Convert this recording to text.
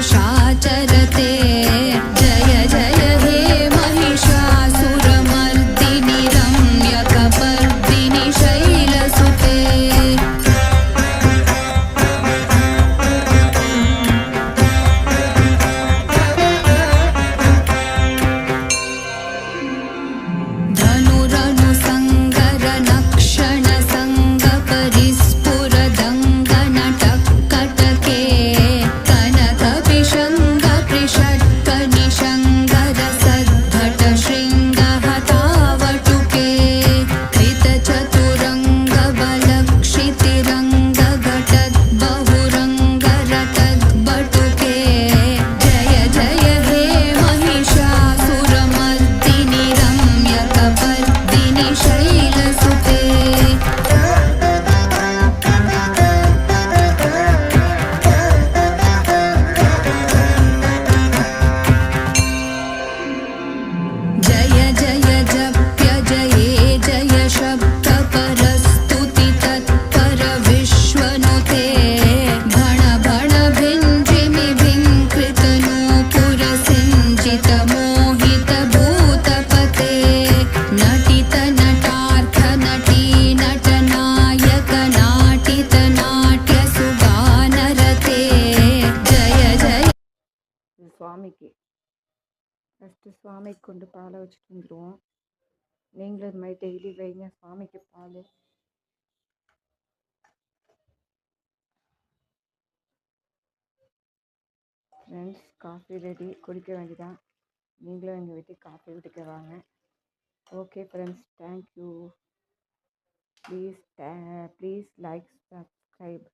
पुरुषाचरते जय जय हे महिषासुरमर्दिनि रम्यकपर्दिनि शैलसुते சுவாமிக்கு ஃபஸ்ட்டு சுவாமிக்கு கொண்டு பாலை வச்சுட்டு வந்துடுவோம். நீங்களும் இது மாதிரி டெய்லி வைங்க சுவாமிக்கு பால். ஃப்ரெண்ட்ஸ், காஃபி ரெடி, குடிக்க வேண்டியதான். நீங்களும் எங்கள் வீட்டுக்கு காஃபி குடிக்க வாங்க. Okay friends, thank you. Please like, subscribe.